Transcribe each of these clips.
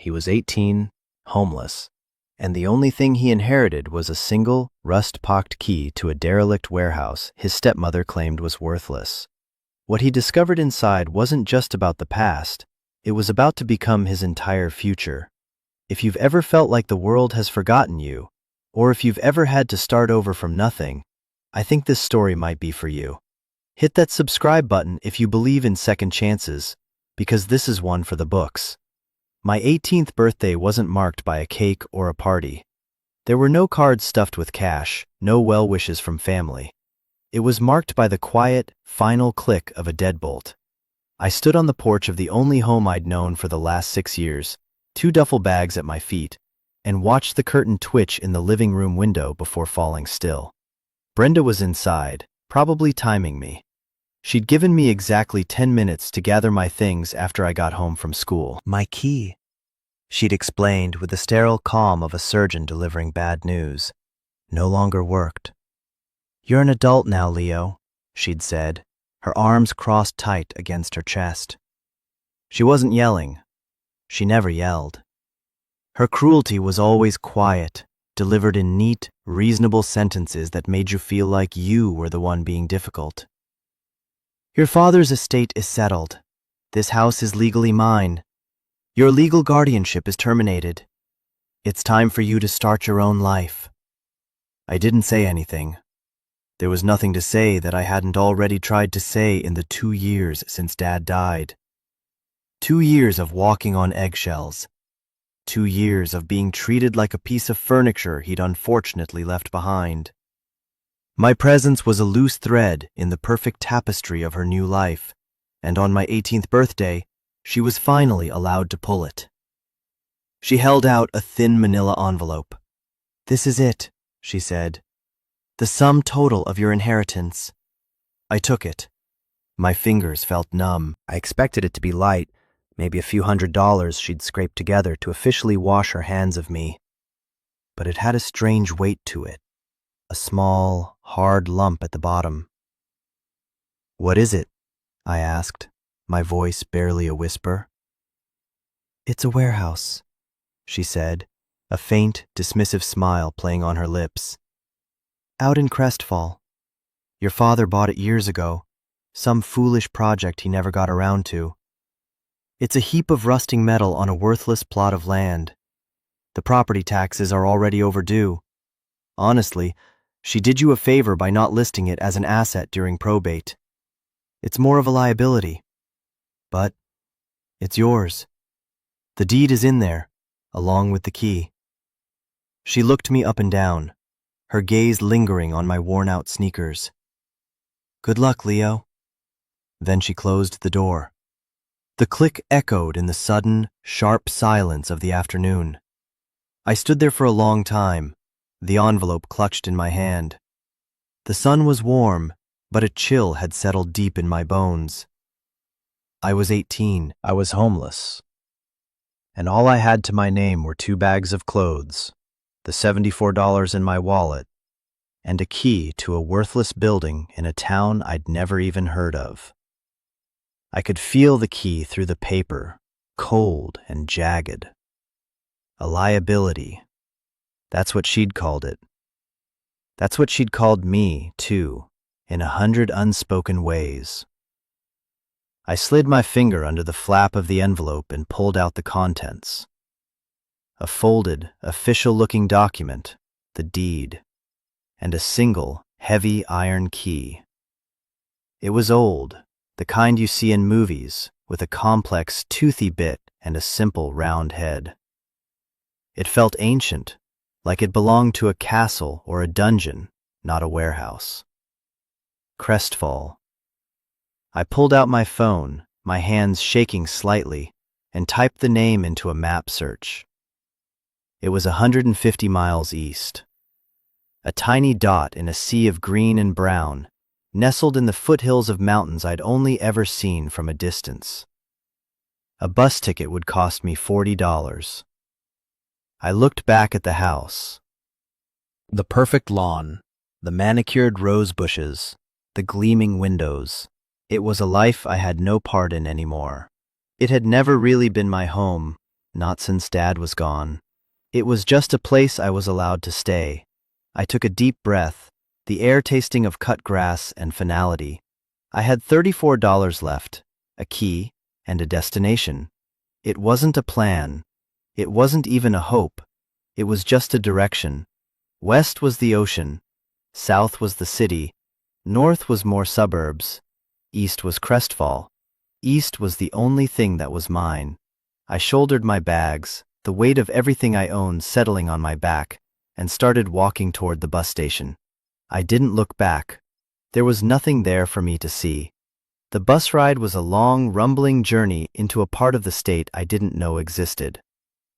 he was 18, homeless, and the only thing he inherited was a single, rust-pocked key to a derelict warehouse his stepmother claimed was worthless. What he discovered inside wasn't just about the past, it was about to become his entire future. If you've ever felt like the world has forgotten you, or if you've ever had to start over from nothing, I think this story might be for you. Hit that subscribe button if you believe in second chances, because this is one for the books. My 18th birthday wasn't marked by a cake or a party. There were no cards stuffed with cash, no well wishes from family. It was marked by the quiet, final click of a deadbolt. I stood on the porch of the only home I'd known for the last 6 years, 2 duffel bags at my feet, and watched the curtain twitch in the living room window before falling still. Brenda was inside, probably timing me. She'd given me exactly 10 minutes to gather my things after I got home from school. "My key," she'd explained with the sterile calm of a surgeon delivering bad news, no longer worked. "You're an adult now, Leo," she'd said, her arms crossed tight against her chest. She wasn't yelling. She never yelled. Her cruelty was always quiet, delivered in neat, reasonable sentences that made you feel like you were the one being difficult. "Your father's estate is settled. This house is legally mine. Your legal guardianship is terminated. It's time for you to start your own life." I didn't say anything. There was nothing to say that I hadn't already tried to say in the 2 years since Dad died. 2 years of walking on eggshells. 2 years of being treated like a piece of furniture he'd unfortunately left behind. My presence was a loose thread in the perfect tapestry of her new life, and on my 18th birthday, she was finally allowed to pull it. She held out a thin manila envelope. "This is it," she said. "The sum total of your inheritance." I took it. My fingers felt numb. I expected it to be light, maybe a few $100s she'd scraped together to officially wash her hands of me. But it had a strange weight to it, a small, hard lump at the bottom. "What is it?" I asked, my voice barely a whisper. "It's a warehouse," she said, a faint, dismissive smile playing on her lips. "Out in Crestfall. Your father bought it years ago, some foolish project he never got around to. It's a heap of rusting metal on a worthless plot of land. The property taxes are already overdue. Honestly, she did you a favor by not listing it as an asset during probate. It's more of a liability. But it's yours. The deed is in there, along with the key." She looked me up and down, her gaze lingering on my worn-out sneakers. "Good luck, Leo." Then she closed the door. The click echoed in the sudden, sharp silence of the afternoon. I stood there for a long time, the envelope clutched in my hand. The sun was warm, but a chill had settled deep in my bones. I was 18. I was homeless, and all I had to my name were 2 bags of clothes, the $74 in my wallet, and a key to a worthless building in a town I'd never even heard of. I could feel the key through the paper, cold and jagged. A liability. That's what she'd called it. That's what she'd called me, too, in 100 unspoken ways. I slid my finger under the flap of the envelope and pulled out the contents. A folded, official-looking document, the deed, and a single, heavy iron key. It was old, the kind you see in movies, with a complex, toothy bit and a simple, round head. It felt ancient, like it belonged to a castle or a dungeon, not a warehouse. Crestfall. I pulled out my phone, my hands shaking slightly, and typed the name into a map search. It was 150 miles east. A tiny dot in a sea of green and brown, nestled in the foothills of mountains I'd only ever seen from a distance. A bus ticket would cost me $40. I looked back at the house. The perfect lawn, the manicured rose bushes, the gleaming windows. It was a life I had no part in anymore. It had never really been my home, not since Dad was gone. It was just a place I was allowed to stay. I took a deep breath, the air tasting of cut grass and finality. I had $34 left, a key, and a destination. It wasn't a plan. It wasn't even a hope. It was just a direction. West was the ocean. South was the city. North was more suburbs. East was Crestfall. East was the only thing that was mine. I shouldered my bags, the weight of everything I owned settling on my back, and started walking toward the bus station. I didn't look back. There was nothing there for me to see. The bus ride was a long, rumbling journey into a part of the state I didn't know existed.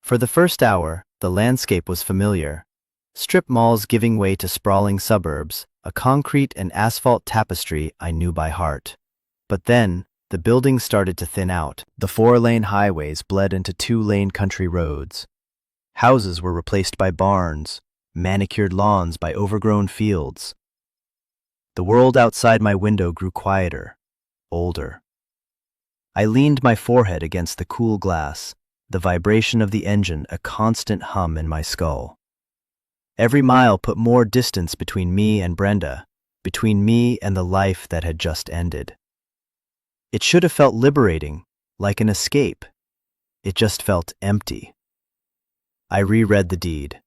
For the first hour, the landscape was familiar. Strip malls giving way to sprawling suburbs, a concrete and asphalt tapestry I knew by heart. But then, the buildings started to thin out. The 4-lane highways bled into 2-lane country roads. Houses were replaced by barns, manicured lawns by overgrown fields. The world outside my window grew quieter, older. I leaned my forehead against the cool glass, the vibration of the engine a constant hum in my skull. Every mile put more distance between me and Brenda, between me and the life that had just ended. It should have felt liberating, like an escape. It just felt empty. I reread the deed.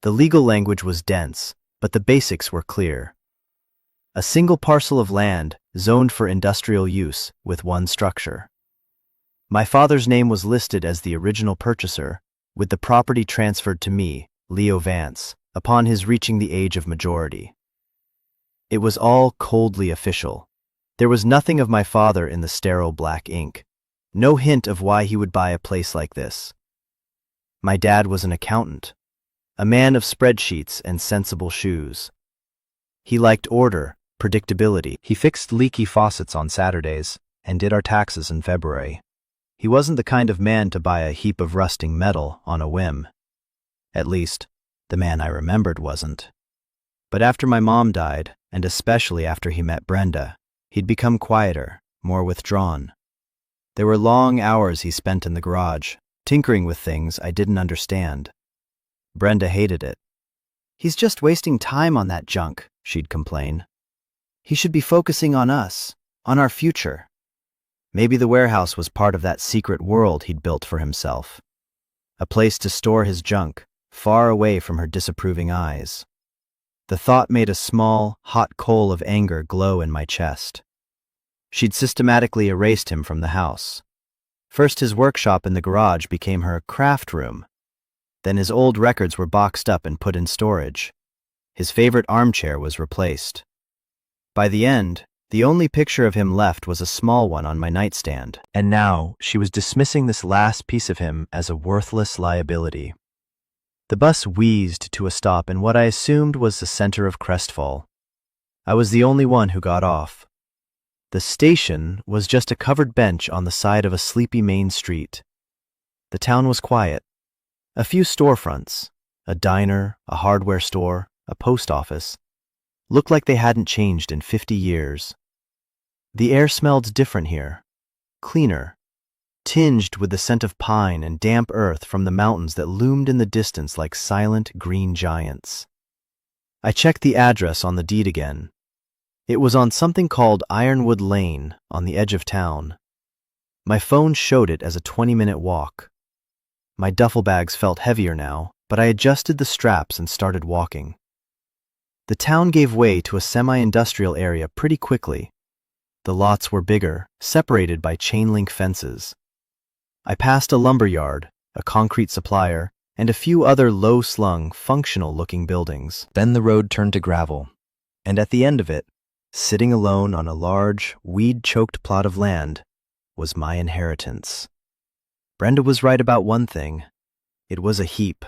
The legal language was dense, but the basics were clear. A single parcel of land, zoned for industrial use, with one structure. My father's name was listed as the original purchaser, with the property transferred to me, Leo Vance, upon his reaching the age of majority. It was all coldly official. There was nothing of my father in the sterile black ink. No hint of why he would buy a place like this. My dad was an accountant, a man of spreadsheets and sensible shoes. He liked order, predictability. He fixed leaky faucets on Saturdays and did our taxes in February. He wasn't the kind of man to buy a heap of rusting metal on a whim. At least, the man I remembered wasn't. But after my mom died, and especially after he met Brenda, he'd become quieter, more withdrawn. There were long hours he spent in the garage, tinkering with things I didn't understand. Brenda hated it. "He's just wasting time on that junk," she'd complain. "He should be focusing on us, on our future." Maybe the warehouse was part of that secret world he'd built for himself. A place to store his junk, far away from her disapproving eyes. The thought made a small, hot coal of anger glow in my chest. She'd systematically erased him from the house. First his workshop in the garage became her craft room. Then his old records were boxed up and put in storage. His favorite armchair was replaced. By the end, the only picture of him left was a small one on my nightstand. And now she was dismissing this last piece of him as a worthless liability. The bus wheezed to a stop in what I assumed was the center of Crestfall. I was the only one who got off. The station was just a covered bench on the side of a sleepy main street. The town was quiet. A few storefronts, a diner, a hardware store, a post office, looked like they hadn't changed in 50 years. The air smelled different here, cleaner, tinged with the scent of pine and damp earth from the mountains that loomed in the distance like silent green giants. I checked the address on the deed again. It was on something called Ironwood Lane on the edge of town. My phone showed it as a 20-minute walk. My duffel bags felt heavier now, but I adjusted the straps and started walking. The town gave way to a semi-industrial area pretty quickly. The lots were bigger, separated by chain-link fences. I passed a lumber yard, a concrete supplier, and a few other low-slung, functional-looking buildings. Then the road turned to gravel, and at the end of it, sitting alone on a large, weed-choked plot of land, was my inheritance. Brenda was right about one thing. It was a heap.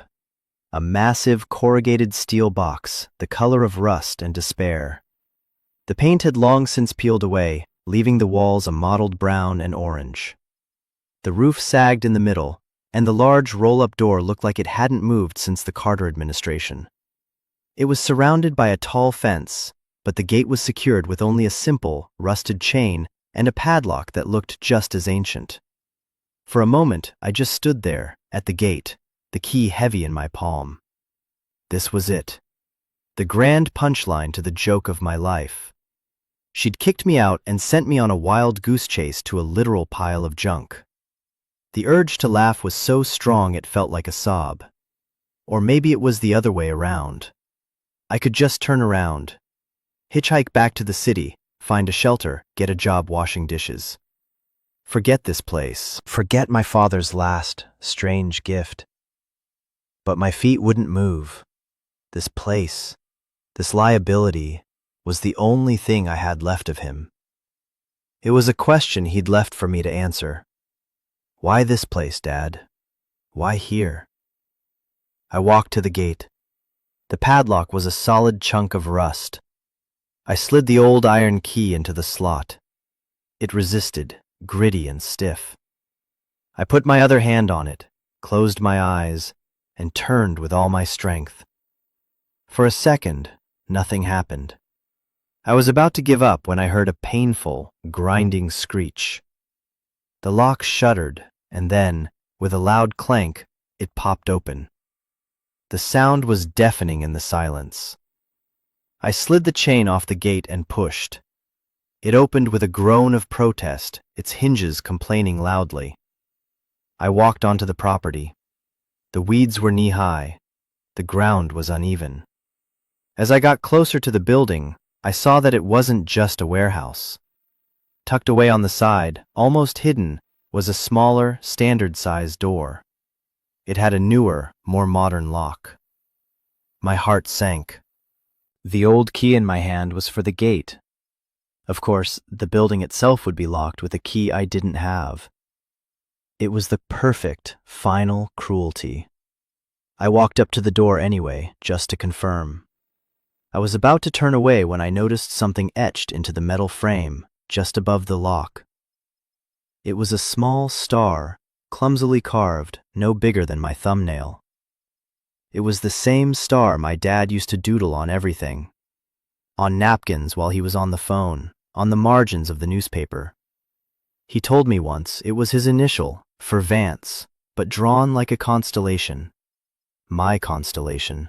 A massive corrugated steel box, the color of rust and despair. The paint had long since peeled away, leaving the walls a mottled brown and orange. The roof sagged in the middle, and the large roll-up door looked like it hadn't moved since the Carter administration. It was surrounded by a tall fence, but the gate was secured with only a simple, rusted chain and a padlock that looked just as ancient. For a moment, I just stood there, at the gate, the key heavy in my palm. This was it. The grand punchline to the joke of my life. She'd kicked me out and sent me on a wild goose chase to a literal pile of junk. The urge to laugh was so strong it felt like a sob. Or maybe it was the other way around. I could just turn around, hitchhike back to the city, find a shelter, get a job washing dishes. Forget this place, forget my father's last, strange gift. But my feet wouldn't move. This place, this liability, was the only thing I had left of him. It was a question he'd left for me to answer. Why this place, Dad? Why here? I walked to the gate. The padlock was a solid chunk of rust. I slid the old iron key into the slot. It resisted, gritty and stiff. I put my other hand on it, closed my eyes, and turned with all my strength. For a second, nothing happened. I was about to give up when I heard a painful, grinding screech. The lock shuddered, and then, with a loud clank, it popped open. The sound was deafening in the silence. I slid the chain off the gate and pushed. It opened with a groan of protest, its hinges complaining loudly. I walked onto the property. The weeds were knee-high. The ground was uneven. As I got closer to the building, I saw that it wasn't just a warehouse. Tucked away on the side, almost hidden, was a smaller, standard-sized door. It had a newer, more modern lock. My heart sank. The old key in my hand was for the gate. Of course, the building itself would be locked with a key I didn't have. It was the perfect, final cruelty. I walked up to the door anyway, just to confirm. I was about to turn away when I noticed something etched into the metal frame, just above the lock. It was a small star, clumsily carved, no bigger than my thumbnail. It was the same star my dad used to doodle on everything. On napkins while he was on the phone, on the margins of the newspaper. He told me once it was his initial, for Vance, but drawn like a constellation. My constellation.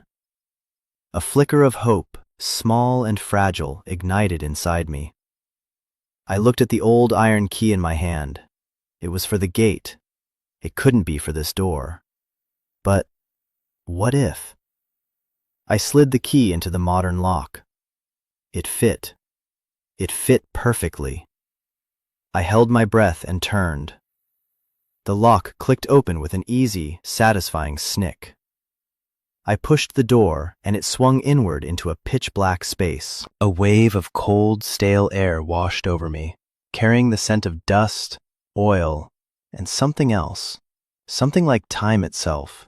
A flicker of hope, small and fragile, ignited inside me. I looked at the old iron key in my hand. It was for the gate. It couldn't be for this door. But what if? I slid the key into the modern lock. It fit. It fit perfectly. I held my breath and turned. The lock clicked open with an easy, satisfying snick. I pushed the door, and it swung inward into a pitch-black space. A wave of cold, stale air washed over me, carrying the scent of dust, oil, and something else, something like time itself.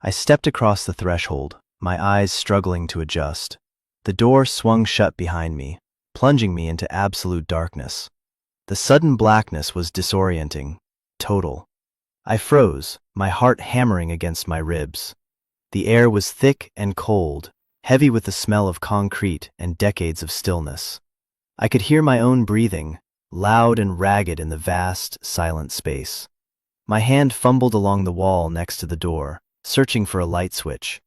I stepped across the threshold, my eyes struggling to adjust. The door swung shut behind me, plunging me into absolute darkness. The sudden blackness was disorienting, total. I froze, my heart hammering against my ribs. The air was thick and cold, heavy with the smell of concrete and decades of stillness. I could hear my own breathing, loud and ragged in the vast, silent space. My hand fumbled along the wall next to the door, searching for a light switch.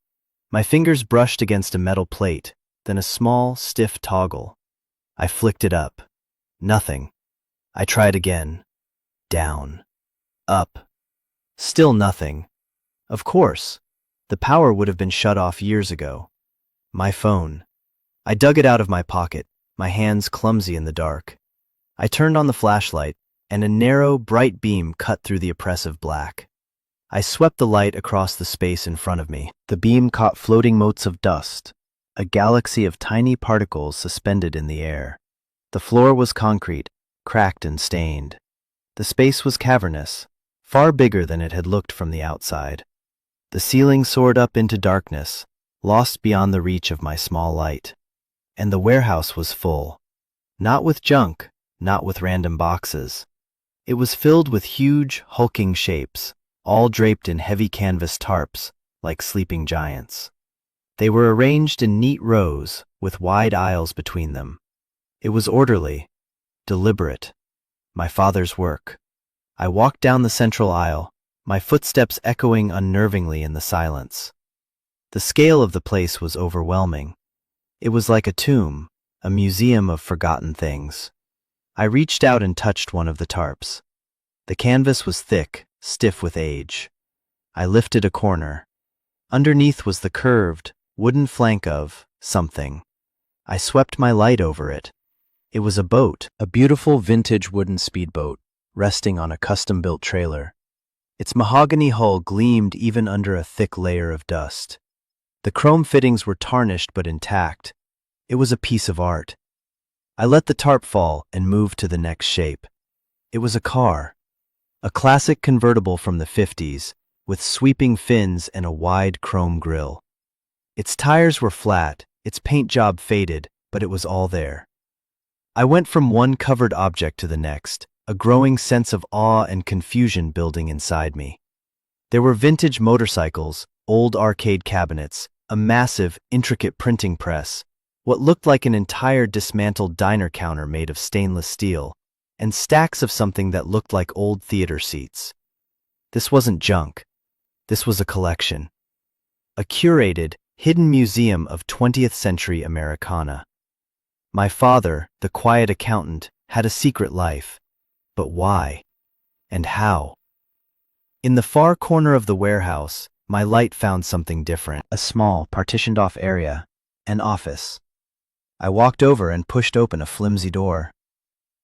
My fingers brushed against a metal plate, then a small, stiff toggle. I flicked it up. Nothing. I tried again. Down. Up. Still nothing. Of course. The power would have been shut off years ago. My phone. I dug it out of my pocket, my hands clumsy in the dark. I turned on the flashlight, and a narrow, bright beam cut through the oppressive black. I swept the light across the space in front of me. The beam caught floating motes of dust, a galaxy of tiny particles suspended in the air. The floor was concrete, cracked and stained. The space was cavernous, far bigger than it had looked from the outside. The ceiling soared up into darkness, lost beyond the reach of my small light. And the warehouse was full. Not with junk, not with random boxes. It was filled with huge, hulking shapes, all draped in heavy canvas tarps, like sleeping giants. They were arranged in neat rows, with wide aisles between them. It was orderly, deliberate. My father's work. I walked down the central aisle, my footsteps echoing unnervingly in the silence. The scale of the place was overwhelming. It was like a tomb, a museum of forgotten things. I reached out and touched one of the tarps. The canvas was thick, stiff with age. I lifted a corner. Underneath was the curved, wooden flank of something. I swept my light over it. It was a boat, a beautiful vintage wooden speedboat, resting on a custom-built trailer. Its mahogany hull gleamed even under a thick layer of dust. The chrome fittings were tarnished but intact. It was a piece of art. I let the tarp fall and moved to the next shape. It was a car, a classic convertible from the 50s, with sweeping fins and a wide chrome grille. Its tires were flat, its paint job faded, but it was all there. I went from one covered object to the next, a growing sense of awe and confusion building inside me. There were vintage motorcycles, old arcade cabinets, a massive, intricate printing press, what looked like an entire dismantled diner counter made of stainless steel, and stacks of something that looked like old theater seats. This wasn't junk. This was a collection. A curated, hidden museum of 20th century Americana. My father, the quiet accountant, had a secret life. But why? And how? In the far corner of the warehouse, my light found something different. A small, partitioned-off area. An office. I walked over and pushed open a flimsy door.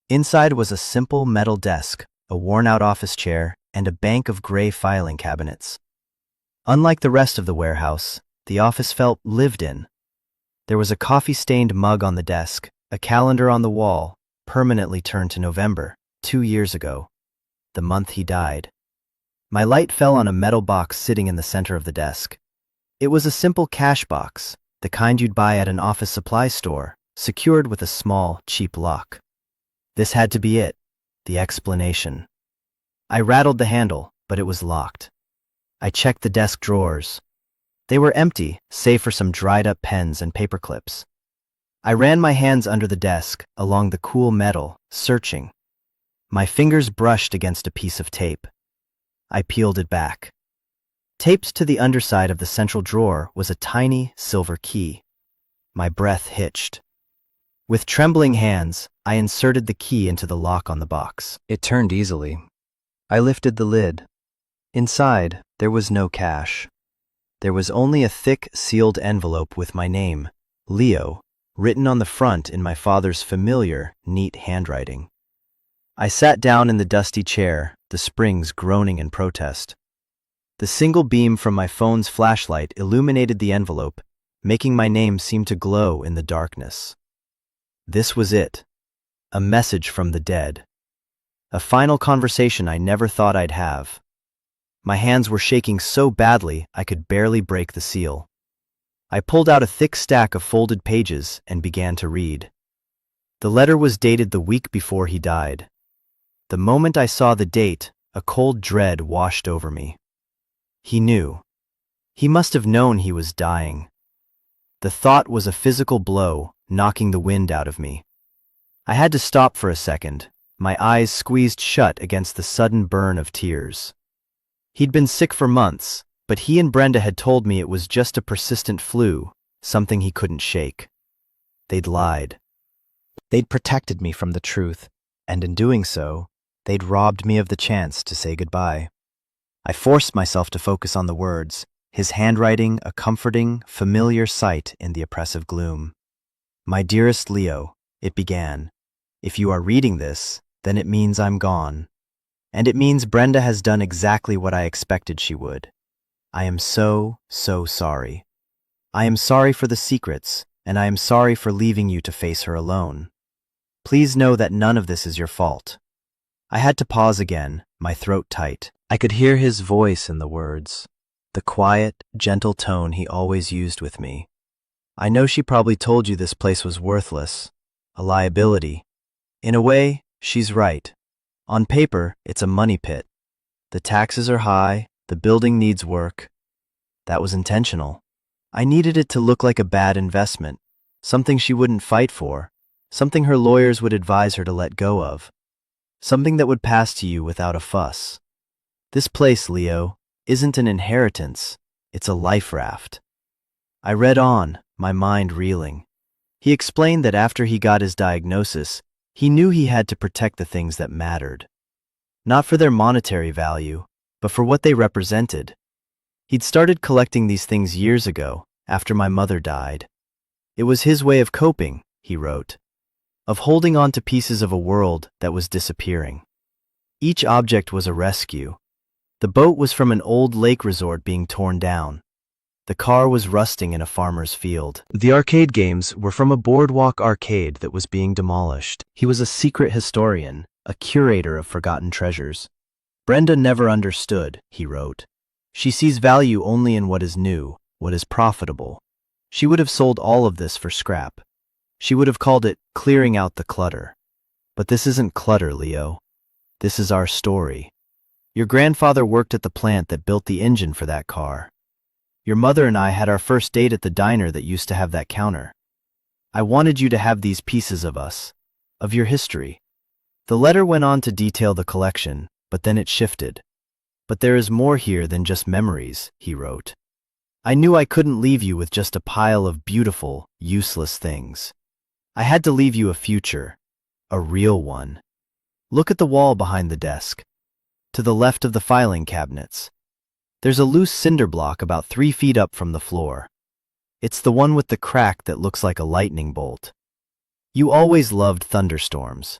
Inside was a simple metal desk, a worn-out office chair, and a bank of gray filing cabinets. Unlike the rest of the warehouse, the office felt lived in. There was a coffee-stained mug on the desk, a calendar on the wall, permanently turned to November, 2 years ago, the month he died. My light fell on a metal box sitting in the center of the desk. It was a simple cash box, the kind you'd buy at an office supply store, secured with a small, cheap lock. This had to be it, the explanation. I rattled the handle, but it was locked. I checked the desk drawers. They were empty, save for some dried-up pens and paper clips. I ran my hands under the desk, along the cool metal, searching. My fingers brushed against a piece of tape. I peeled it back. Taped to the underside of the central drawer was a tiny silver key. My breath hitched. With trembling hands, I inserted the key into the lock on the box. It turned easily. I lifted the lid. Inside, there was no cash. There was only a thick, sealed envelope with my name, Leo, written on the front in my father's familiar, neat handwriting. I sat down in the dusty chair, the springs groaning in protest. The single beam from my phone's flashlight illuminated the envelope, making my name seem to glow in the darkness. This was it. A message from the dead. A final conversation I never thought I'd have. My hands were shaking so badly I could barely break the seal. I pulled out a thick stack of folded pages and began to read. The letter was dated the week before he died. The moment I saw the date, a cold dread washed over me. He knew. He must have known he was dying. The thought was a physical blow, knocking the wind out of me. I had to stop for a second, my eyes squeezed shut against the sudden burn of tears. He'd been sick for months, but he and Brenda had told me it was just a persistent flu, something he couldn't shake. They'd lied. They'd protected me from the truth, and in doing so, they'd robbed me of the chance to say goodbye. I forced myself to focus on the words, his handwriting a comforting, familiar sight in the oppressive gloom. My dearest Leo, it began. If you are reading this, then it means I'm gone. And it means Brenda has done exactly what I expected she would. I am so sorry. I am sorry for the secrets, and I am sorry for leaving you to face her alone. Please know that none of this is your fault. I had to pause again, my throat tight. I could hear his voice in the words, the quiet, gentle tone he always used with me. I know she probably told you this place was worthless, a liability. In a way, she's right. On paper, it's a money pit. The taxes are high, the building needs work. That was intentional. I needed it to look like a bad investment, something she wouldn't fight for, something her lawyers would advise her to let go of. something that would pass to you without a fuss. This place, Leo, isn't an inheritance, it's a life raft. I read on, my mind reeling. He explained that after he got his diagnosis, he knew he had to protect the things that mattered. Not for their monetary value, but for what they represented. He'd started collecting these things years ago, after my mother died. It was his way of coping, he wrote, of holding on to pieces of a world that was disappearing. Each object was a rescue. The boat was from an old lake resort being torn down. The car was rusting in a farmer's field. The arcade games were from a boardwalk arcade that was being demolished. He was a secret historian, a curator of forgotten treasures. Brenda never understood, he wrote. She sees value only in what is new, what is profitable. She would have sold all of this for scrap. She would have called it clearing out the clutter. But this isn't clutter, Leo. This is our story. Your grandfather worked at the plant that built the engine for that car. Your mother and I had our first date at the diner that used to have that counter. I wanted you to have these pieces of us, of your history. The letter went on to detail the collection, but then it shifted. But there is more here than just memories, he wrote. I knew I couldn't leave you with just a pile of beautiful, useless things. I had to leave you a future, a real one. Look at the wall behind the desk. To the left of the filing cabinets. There's a loose cinder block about 3 feet up from the floor. It's the one with the crack that looks like a lightning bolt. You always loved thunderstorms.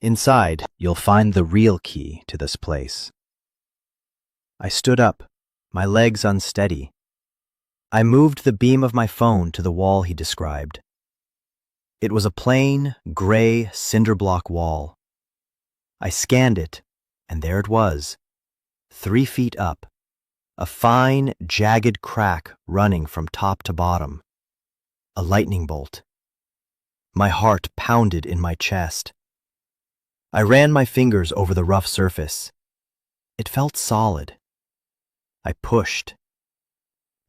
Inside, you'll find the real key to this place. I stood up, my legs unsteady. I moved the beam of my phone to the wall he described. It was a plain, gray, cinder block wall. I scanned it, and there it was, 3 feet up. A fine, jagged crack running from top to bottom. A lightning bolt. My heart pounded in my chest. I ran my fingers over the rough surface. It felt solid. I pushed.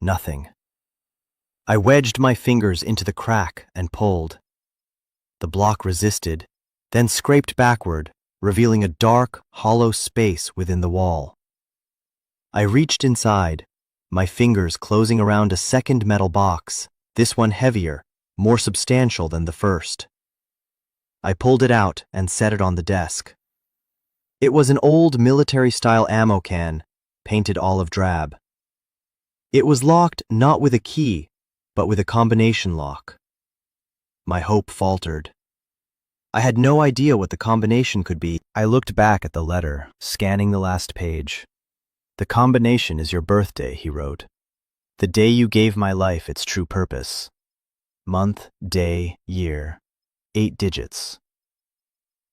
Nothing. I wedged my fingers into the crack and pulled. The block resisted, then scraped backward, revealing a dark, hollow space within the wall. I reached inside, my fingers closing around a second metal box, this one heavier, more substantial than the first. I pulled it out and set it on the desk. It was an old military-style ammo can, painted olive drab. It was locked not with a key, but with a combination lock. My hope faltered. I had no idea what the combination could be. I looked back at the letter, scanning the last page. The combination is your birthday, he wrote. The day you gave my life its true purpose. Month, day, year. 8 digits.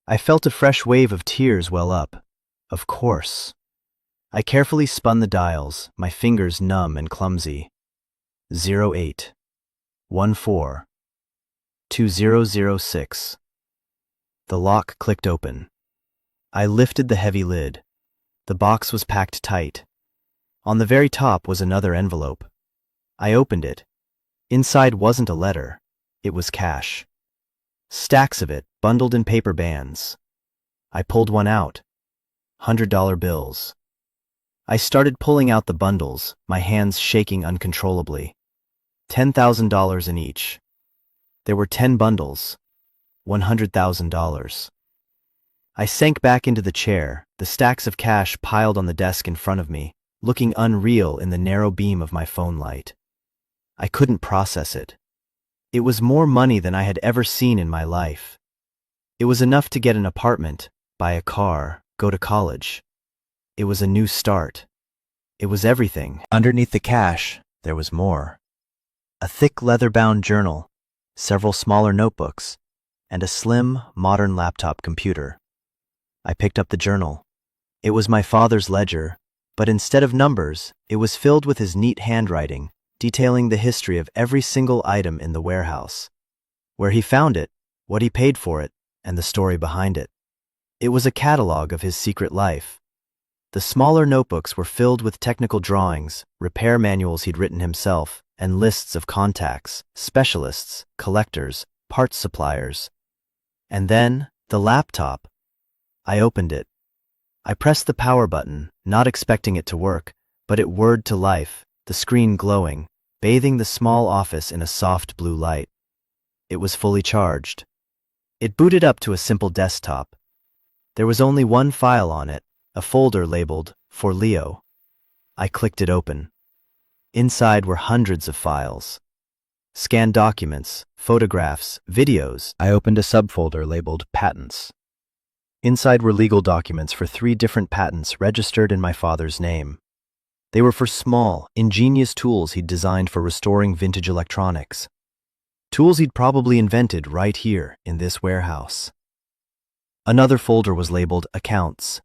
I felt a fresh wave of tears well up. Of course. I carefully spun the dials, my fingers numb and clumsy. 08. 14. 2006. The lock clicked open. I lifted the heavy lid. The box was packed tight. On the very top was another envelope. I opened it. Inside wasn't a letter. It was cash. Stacks of it, bundled in paper bands. I pulled one out. $100 bills. I started pulling out the bundles, my hands shaking uncontrollably. $10,000 in each. There were 10 bundles. $100,000. I sank back into the chair, the stacks of cash piled on the desk in front of me, looking unreal in the narrow beam of my phone light. I couldn't process it. It was more money than I had ever seen in my life. It was enough to get an apartment, buy a car, go to college. It was a new start. It was everything. Underneath the cash, there was more. A thick leather-bound journal, several smaller notebooks, and a slim, modern laptop computer. I picked up the journal. It was my father's ledger, but instead of numbers, it was filled with his neat handwriting, detailing the history of every single item in the warehouse. Where he found it, what he paid for it, and the story behind it. It was a catalog of his secret life. The smaller notebooks were filled with technical drawings, repair manuals he'd written himself, and lists of contacts, specialists, collectors, parts suppliers. And then, the laptop. I opened it. I pressed the power button, not expecting it to work, but it whirred to life, the screen glowing, bathing the small office in a soft blue light. It was fully charged. It booted up to a simple desktop. There was only one file on it, a folder labeled, "For Leo." I clicked it open. Inside were hundreds of files. Scanned documents, photographs, videos. I opened a subfolder labeled Patents. Inside were legal documents for 3 different patents registered in my father's name. They were for small, ingenious tools he'd designed for restoring vintage electronics. Tools he'd probably invented right here in this warehouse. Another folder was labeled Accounts.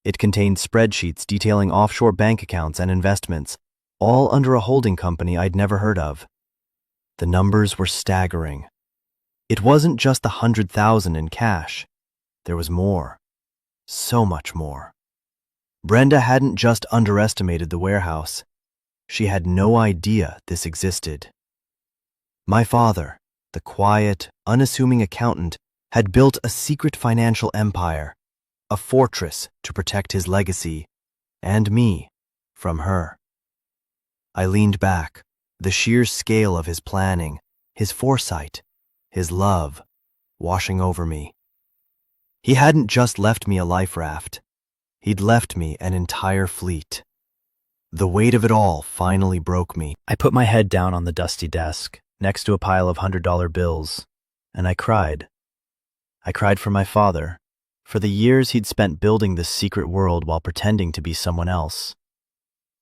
It contained spreadsheets detailing offshore bank accounts and investments, all under a holding company I'd never heard of. The numbers were staggering. It wasn't just the 100,000 in cash. There was more. So much more. Brenda hadn't just underestimated the warehouse. She had no idea this existed. My father, the quiet, unassuming accountant, had built a secret financial empire, a fortress to protect his legacy, and me, from her. I leaned back, the sheer scale of his planning, his foresight, his love, washing over me. He hadn't just left me a life raft. He'd left me an entire fleet. The weight of it all finally broke me. I put my head down on the dusty desk, next to a pile of $100 bills, and I cried. I cried for my father, for the years he'd spent building this secret world while pretending to be someone else.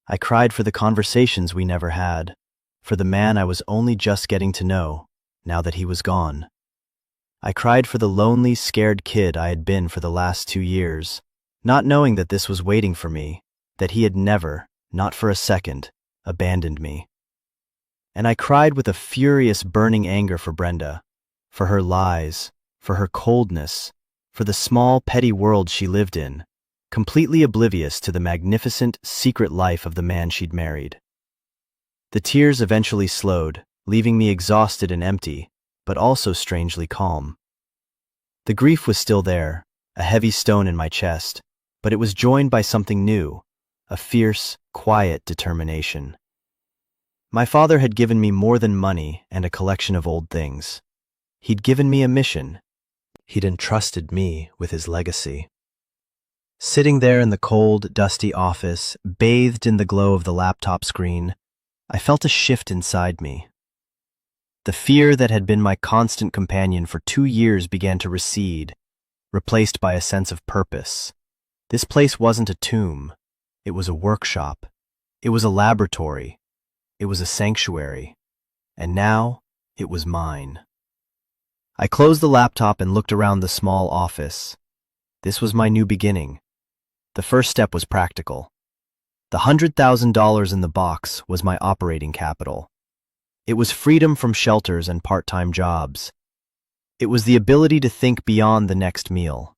I cried for the conversations we never had, for the man I was only just getting to know, now that he was gone. I cried for the lonely, scared kid I had been for the last 2 years, not knowing that this was waiting for me, that he had never, not for a second, abandoned me. And I cried with a furious, burning anger for Brenda, for her lies, for her coldness, for the small, petty world she lived in, completely oblivious to the magnificent, secret life of the man she'd married. The tears eventually slowed, leaving me exhausted and empty, but also strangely calm. The grief was still there, a heavy stone in my chest, but it was joined by something new, a fierce, quiet determination. My father had given me more than money and a collection of old things. He'd given me a mission. He'd entrusted me with his legacy. Sitting there in the cold, dusty office, bathed in the glow of the laptop screen, I felt a shift inside me. The fear that had been my constant companion for 2 years began to recede, replaced by a sense of purpose. This place wasn't a tomb. It was a workshop. It was a laboratory. It was a sanctuary. And now, it was mine. I closed the laptop and looked around the small office. This was my new beginning. The first step was practical. The $100,000 in the box was my operating capital. It was freedom from shelters and part-time jobs. It was the ability to think beyond the next meal.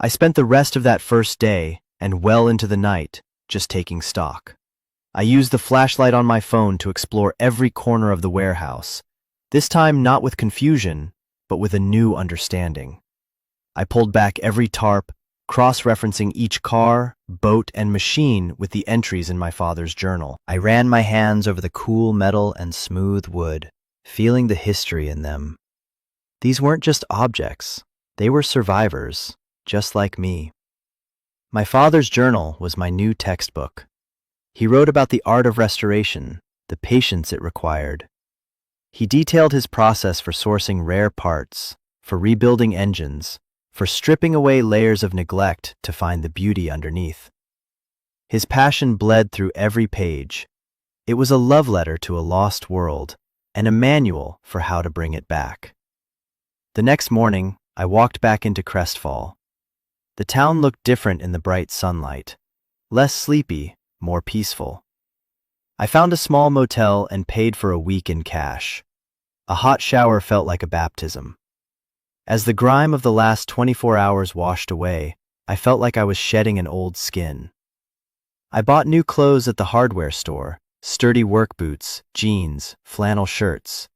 I spent the rest of that first day, and well into the night, just taking stock. I used the flashlight on my phone to explore every corner of the warehouse, this time not with confusion, but with a new understanding. I pulled back every tarp, cross-referencing each car, boat, and machine with the entries in my father's journal. I ran my hands over the cool metal and smooth wood, feeling the history in them. These weren't just objects. They were survivors, just like me. My father's journal was my new textbook. He wrote about the art of restoration, the patience it required. He detailed his process for sourcing rare parts, for rebuilding engines, for stripping away layers of neglect to find the beauty underneath. His passion bled through every page. It was a love letter to a lost world, and a manual for how to bring it back. The next morning, I walked back into Crestfall. The town looked different in the bright sunlight, less sleepy, more peaceful. I found a small motel and paid for a week in cash. A hot shower felt like a baptism. As the grime of the last 24 hours washed away, I felt like I was shedding an old skin. I bought new clothes at the hardware store, sturdy work boots, jeans, flannel shirts.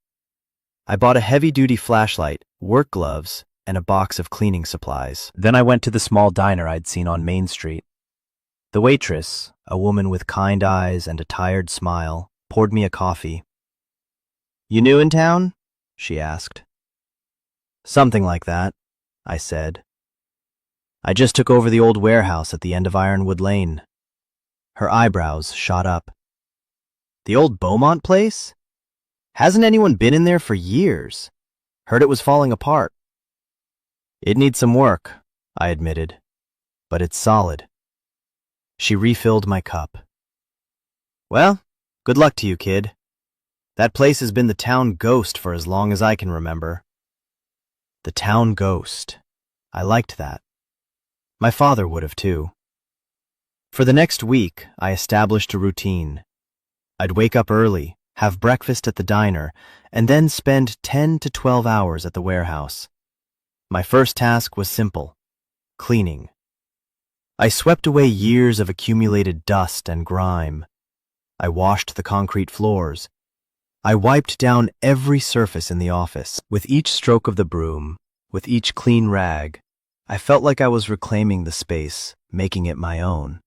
I bought a heavy-duty flashlight, work gloves, and a box of cleaning supplies. Then I went to the small diner I'd seen on Main Street. The waitress, a woman with kind eyes and a tired smile, poured me a coffee. "You new in town?" she asked. "Something like that," I said. "I just took over the old warehouse at the end of Ironwood Lane." Her eyebrows shot up. "The old Beaumont place? Hasn't anyone been in there for years? Heard it was falling apart." "It needs some work," I admitted, "but it's solid." She refilled my cup. "Well, good luck to you, kid. That place has been the town ghost for as long as I can remember." The town ghost. I liked that. My father would have too. For the next week, I established a routine. I'd wake up early, have breakfast at the diner, and then spend 10 to 12 hours at the warehouse. My first task was simple: cleaning. I swept away years of accumulated dust and grime. I washed the concrete floors. I wiped down every surface in the office. With each stroke of the broom, with each clean rag, I felt like I was reclaiming the space, making it my own.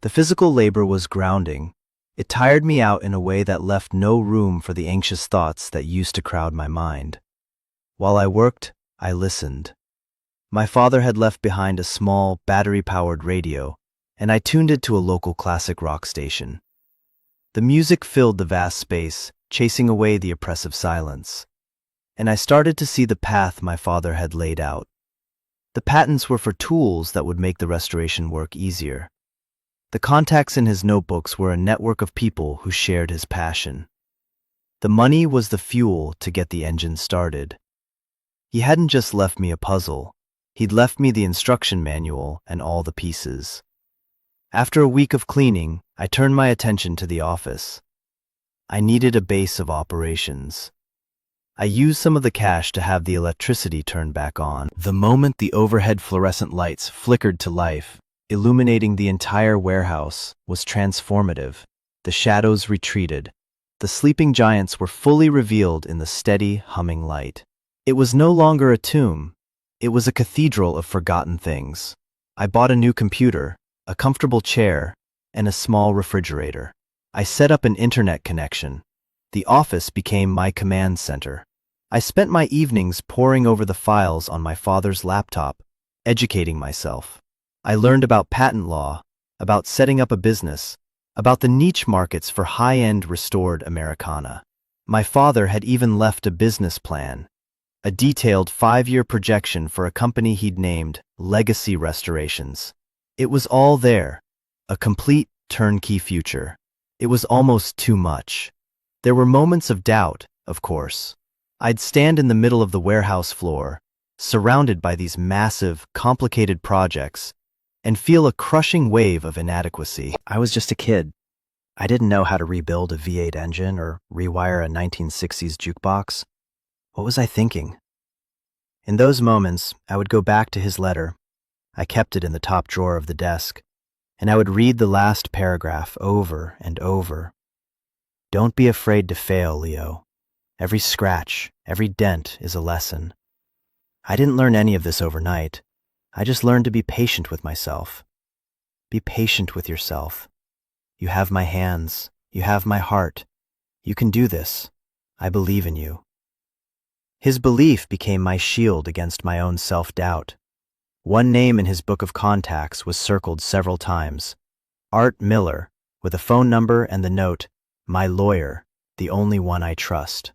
The physical labor was grounding. It tired me out in a way that left no room for the anxious thoughts that used to crowd my mind. While I worked, I listened. My father had left behind a small, battery-powered radio, and I tuned it to a local classic rock station. The music filled the vast space, chasing away the oppressive silence. And I started to see the path my father had laid out. The patents were for tools that would make the restoration work easier. The contacts in his notebooks were a network of people who shared his passion. The money was the fuel to get the engine started. He hadn't just left me a puzzle. He'd left me the instruction manual and all the pieces. After a week of cleaning, I turned my attention to the office. I needed a base of operations. I used some of the cash to have the electricity turned back on. The moment the overhead fluorescent lights flickered to life, illuminating the entire warehouse, was transformative. The shadows retreated. The sleeping giants were fully revealed in the steady, humming light. It was no longer a tomb. It was a cathedral of forgotten things. I bought a new computer, a comfortable chair, and a small refrigerator. I set up an internet connection. The office became my command center. I spent my evenings poring over the files on my father's laptop, educating myself. I learned about patent law, about setting up a business, about the niche markets for high-end restored Americana. My father had even left a business plan, a detailed 5-year projection for a company he'd named Legacy Restorations. It was all there, a complete turnkey future. It was almost too much. There were moments of doubt, of course. I'd stand in the middle of the warehouse floor, surrounded by these massive, complicated projects, and feel a crushing wave of inadequacy. I was just a kid. I didn't know how to rebuild a V8 engine or rewire a 1960s jukebox. What was I thinking? In those moments, I would go back to his letter. I kept it in the top drawer of the desk, and I would read the last paragraph over and over. "Don't be afraid to fail, Leo. Every scratch, every dent is a lesson." I didn't learn any of this overnight. I just learned to be patient with myself. Be patient with yourself. You have my hands. You have my heart. You can do this. I believe in you. His belief became my shield against my own self-doubt. One name in his book of contacts was circled several times: Art Miller, with a phone number and the note, "My lawyer, the only one I trust."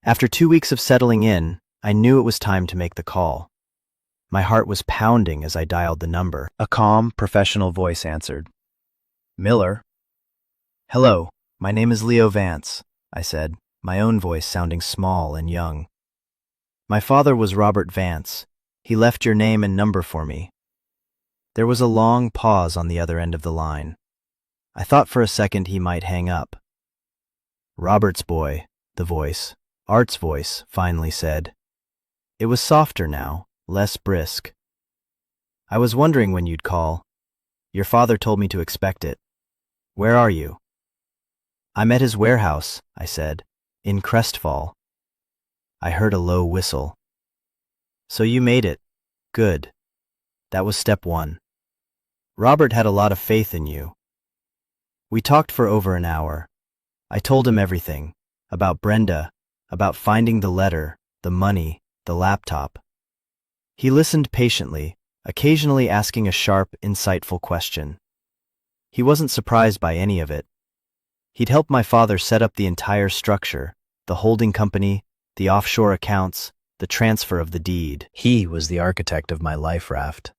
After 2 weeks of settling in, I knew it was time to make the call. My heart was pounding as I dialed the number. A calm, professional voice answered. "Miller?" "Hello, my name is Leo Vance," I said, my own voice sounding small and young. "My father was Robert Vance. He left your name and number for me." There was a long pause on the other end of the line. I thought for a second he might hang up. "Robert's boy," the voice, Art's voice, finally said. It was softer now, less brisk. "I was wondering when you'd call. Your father told me to expect it. Where are you?" "I'm at his warehouse," I said, "in Crestfall." I heard a low whistle. So you made it. Good. That was step one. Robert had a lot of faith in you. We talked for over an hour. I told him everything. About Brenda, about finding the letter, the money, the laptop. He listened patiently, occasionally asking a sharp, insightful question. He wasn't surprised by any of it. He'd helped my father set up the entire structure, the holding company, the offshore accounts, the transfer of the deed. He was the architect of my life raft.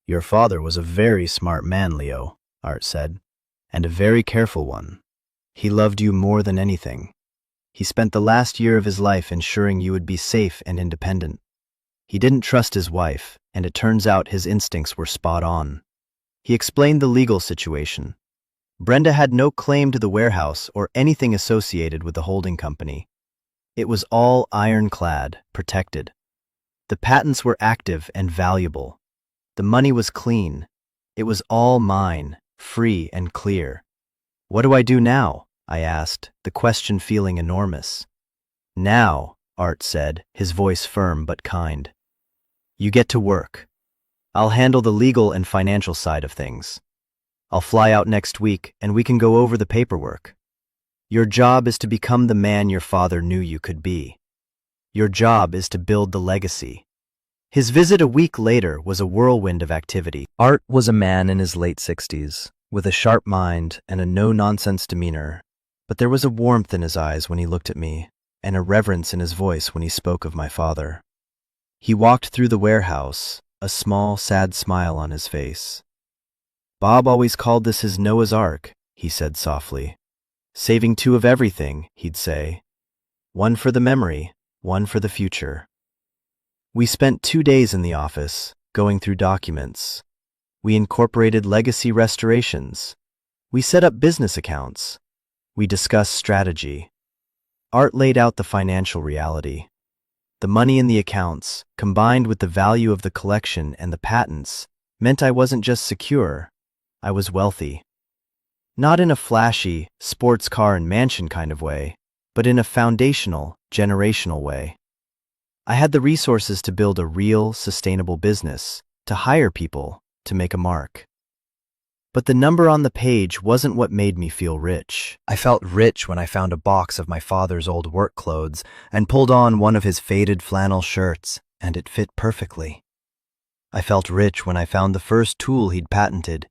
Your father was a very smart man, Leo, Art said, and a very careful one. He loved you more than anything. He spent the last year of his life ensuring you would be safe and independent. He didn't trust his wife, and it turns out his instincts were spot on. He explained the legal situation. Brenda had no claim to the warehouse or anything associated with the holding company. It was all ironclad, protected. The patents were active and valuable. The money was clean. It was all mine, free and clear. What do I do now? I asked, the question feeling enormous. Now, Art said, his voice firm but kind. You get to work. I'll handle the legal and financial side of things. I'll fly out next week and we can go over the paperwork. Your job is to become the man your father knew you could be. Your job is to build the legacy. His visit a week later was a whirlwind of activity. Art was a man in his late 60s, with a sharp mind and a no-nonsense demeanor, but there was a warmth in his eyes when he looked at me, and a reverence in his voice when he spoke of my father. He walked through the warehouse, a small, sad smile on his face. Bob always called this his Noah's Ark, he said softly. Saving two of everything, he'd say. One for the memory, one for the future. We spent 2 days in the office, going through documents. We incorporated legacy restorations. We set up business accounts. We discussed strategy. Art laid out the financial reality. The money in the accounts, combined with the value of the collection and the patents, meant I wasn't just secure, I was wealthy. Not in a flashy, sports car and mansion kind of way, but in a foundational, generational way. I had the resources to build a real, sustainable business, to hire people, to make a mark. But the number on the page wasn't what made me feel rich. I felt rich when I found a box of my father's old work clothes and pulled on one of his faded flannel shirts, and it fit perfectly. I felt rich when I found the first tool he'd patented,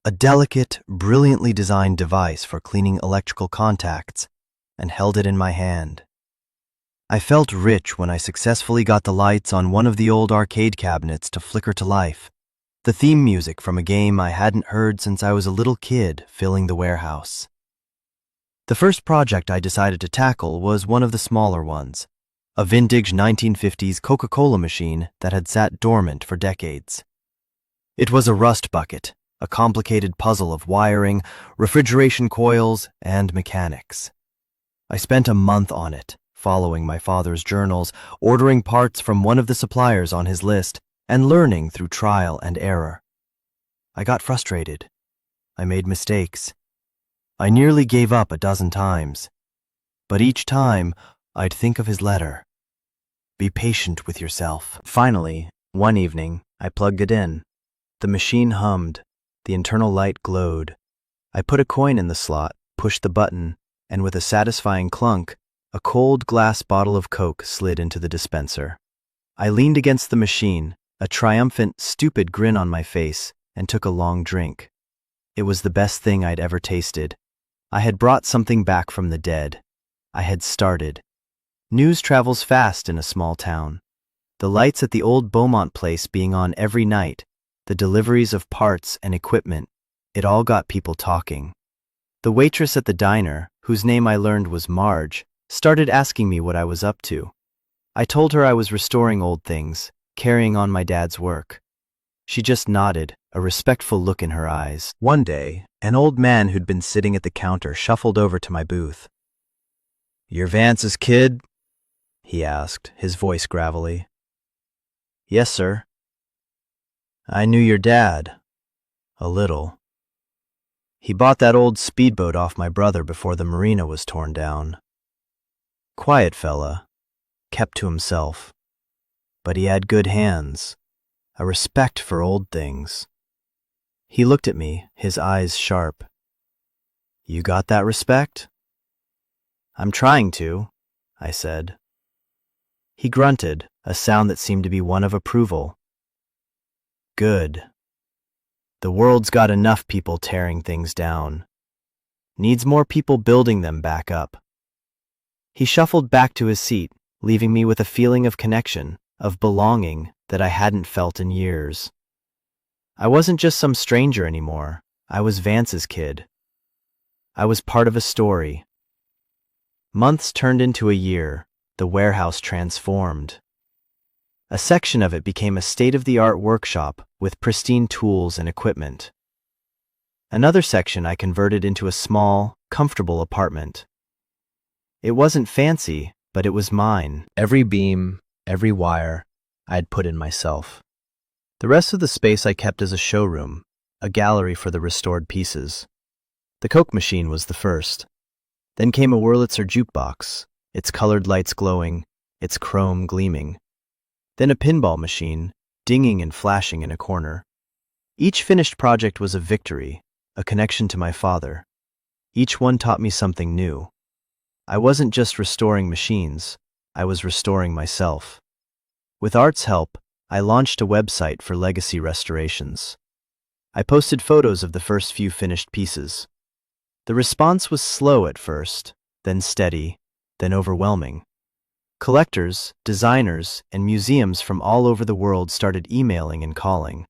a delicate, brilliantly designed device for cleaning electrical contacts, and held it in my hand. I felt rich when I successfully got the lights on one of the old arcade cabinets to flicker to life, the theme music from a game I hadn't heard since I was a little kid filling the warehouse. The first project I decided to tackle was one of the smaller ones, a vintage 1950s Coca-Cola machine that had sat dormant for decades. It was a rust bucket, a complicated puzzle of wiring, refrigeration coils, and mechanics. I spent a month on it, following my father's journals, ordering parts from one of the suppliers on his list, and learning through trial and error. I got frustrated. I made mistakes. I nearly gave up a dozen times. But each time, I'd think of his letter. Be patient with yourself. Finally, one evening, I plugged it in. The machine hummed. The internal light glowed. I put a coin in the slot, pushed the button, and with a satisfying clunk, a cold glass bottle of Coke slid into the dispenser. I leaned against the machine, a triumphant, stupid grin on my face, and took a long drink. It was the best thing I'd ever tasted. I had brought something back from the dead. I had started. News travels fast in a small town. The lights at the old Beaumont place being on every night, the deliveries of parts and equipment, it all got people talking. The waitress at the diner, whose name I learned was Marge, started asking me what I was up to. I told her I was restoring old things, carrying on my dad's work. She just nodded, a respectful look in her eyes. One day, an old man who'd been sitting at the counter shuffled over to my booth. "You're Vance's kid?" he asked, his voice gravelly. "Yes, sir." "I knew your dad. A little. He bought that old speedboat off my brother before the marina was torn down. Quiet fella, kept to himself. but he had good hands, a respect for old things. He looked at me, his eyes sharp. You got that respect? I'm trying to, I said. He grunted, a sound that seemed to be one of approval. Good. The world's got enough people tearing things down. Needs more people building them back up. He shuffled back to his seat, leaving me with a feeling of connection, of belonging that I hadn't felt in years. I wasn't just some stranger anymore. I was Vance's kid. I was part of a story. Months turned into a year. The warehouse transformed. A section of it became a state-of-the-art workshop with pristine tools and equipment. Another section I converted into a small, comfortable apartment. It wasn't fancy, but it was mine. Every beam, every wire, I had put in myself. The rest of the space I kept as a showroom, a gallery for the restored pieces. The Coke machine was the first. Then came a Wurlitzer jukebox, its colored lights glowing, its chrome gleaming. Then a pinball machine, dinging and flashing in a corner. Each finished project was a victory, a connection to my father. Each one taught me something new. I wasn't just restoring machines, I was restoring myself. With Art's help, I launched a website for legacy restorations. I posted photos of the first few finished pieces. The response was slow at first, then steady, then overwhelming. Collectors, designers, and museums from all over the world started emailing and calling.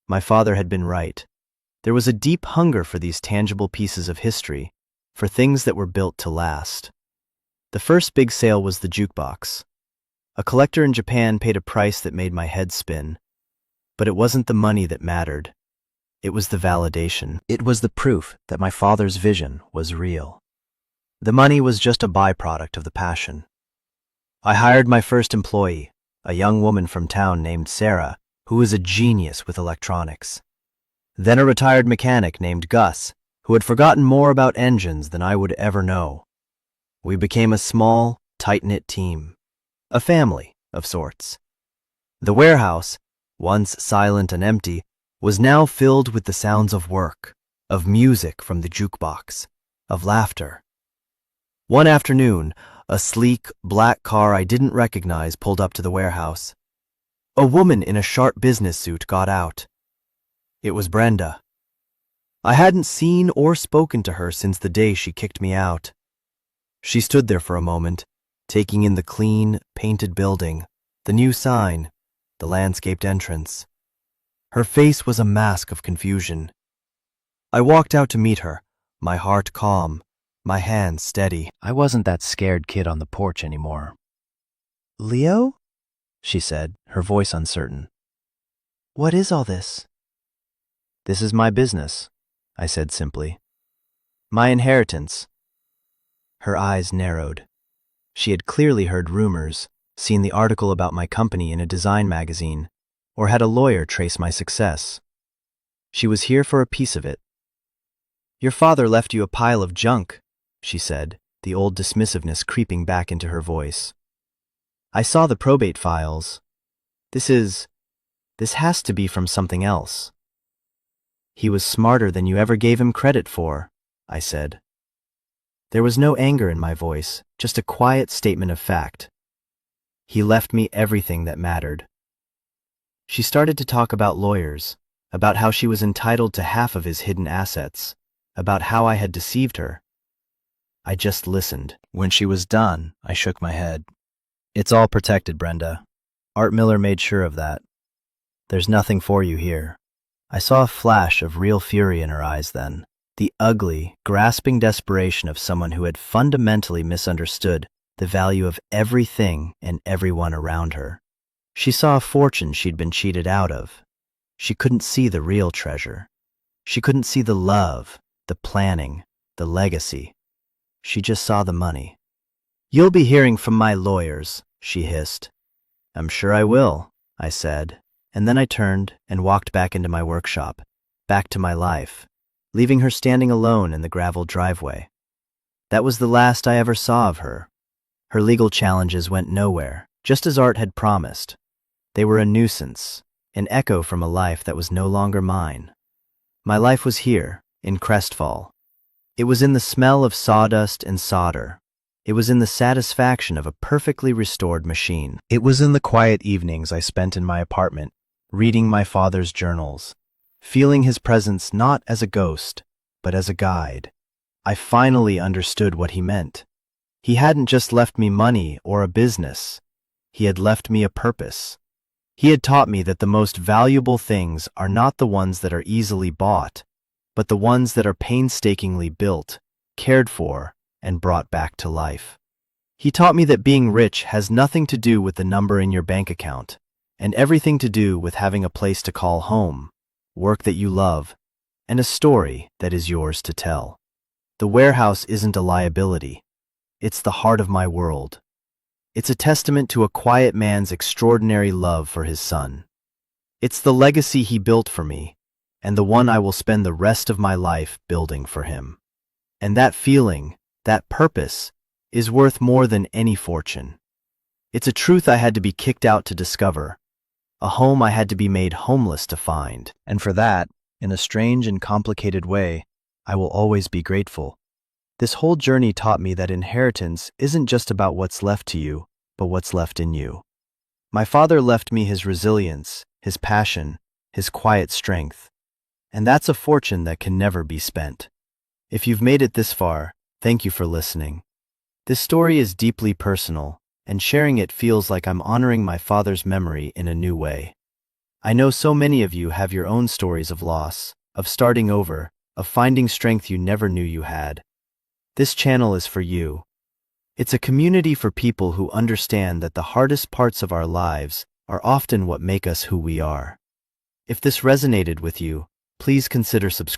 My father had been right. There was a deep hunger for these tangible pieces of history, for things that were built to last. The first big sale was the jukebox. A collector in Japan paid a price that made my head spin. But it wasn't the money that mattered. It was the validation. It was the proof that my father's vision was real. The money was just a byproduct of the passion. I hired my first employee, a young woman from town named Sarah, who was a genius with electronics. Then a retired mechanic named Gus, who had forgotten more about engines than I would ever know. We became a small, tight-knit team. A family, of sorts. The warehouse, once silent and empty, was now filled with the sounds of work, of music from the jukebox, of laughter. One afternoon, a sleek, black car I didn't recognize pulled up to the warehouse. A woman in a sharp business suit got out. It was Brenda. I hadn't seen or spoken to her since the day she kicked me out. She stood there for a moment, taking in the clean, painted building, the new sign, the landscaped entrance. Her face was a mask of confusion. I walked out to meet her, my heart calm, my hands steady. I wasn't that scared kid on the porch anymore. "Leo?" she said, her voice uncertain. "What is all this?" "This is my business," I said simply. "My inheritance." Her eyes narrowed. She had clearly heard rumors, seen the article about my company in a design magazine, or had a lawyer trace my success. She was here for a piece of it. "Your father left you a pile of junk," she said, the old dismissiveness creeping back into her voice. "I saw the probate files. This has to be from something else." "He was smarter than you ever gave him credit for," I said. There was no anger in my voice, just a quiet statement of fact. He left me everything that mattered. She started to talk about lawyers, about how she was entitled to half of his hidden assets, about how I had deceived her. I just listened. When she was done, I shook my head. "It's all protected, Brenda. Art Miller made sure of that. There's nothing for you here." I saw a flash of real fury in her eyes then. The ugly, grasping desperation of someone who had fundamentally misunderstood the value of everything and everyone around her. She saw a fortune she'd been cheated out of. She couldn't see the real treasure. She couldn't see the love, the planning, the legacy. She just saw the money. "You'll be hearing from my lawyers," she hissed. "I'm sure I will," I said, and then I turned and walked back into my workshop, back to my life, leaving her standing alone in the gravel driveway. That was the last I ever saw of her. Her legal challenges went nowhere, just as Art had promised. They were a nuisance, an echo from a life that was no longer mine. My life was here, in Crestfall. It was in the smell of sawdust and solder. It was in the satisfaction of a perfectly restored machine. It was in the quiet evenings I spent in my apartment, reading my father's journals, feeling his presence not as a ghost, but as a guide. I finally understood what he meant. He hadn't just left me money or a business. He had left me a purpose. He had taught me that the most valuable things are not the ones that are easily bought, but the ones that are painstakingly built, cared for, and brought back to life. He taught me that being rich has nothing to do with the number in your bank account, and everything to do with having a place to call home, work that you love, and a story that is yours to tell. The warehouse isn't a liability. It's the heart of my world. It's a testament to a quiet man's extraordinary love for his son. It's the legacy he built for me, and the one I will spend the rest of my life building for him. And that feeling, that purpose, is worth more than any fortune. It's a truth I had to be kicked out to discover, a home I had to be made homeless to find. And for that, in a strange and complicated way, I will always be grateful. This whole journey taught me that inheritance isn't just about what's left to you, but what's left in you. My father left me his resilience, his passion, his quiet strength. And that's a fortune that can never be spent. If you've made it this far, thank you for listening. This story is deeply personal, and sharing it feels like I'm honoring my father's memory in a new way. I know so many of you have your own stories of loss, of starting over, of finding strength you never knew you had. This channel is for you. It's a community for people who understand that the hardest parts of our lives are often what make us who we are. If this resonated with you, please consider subscribing.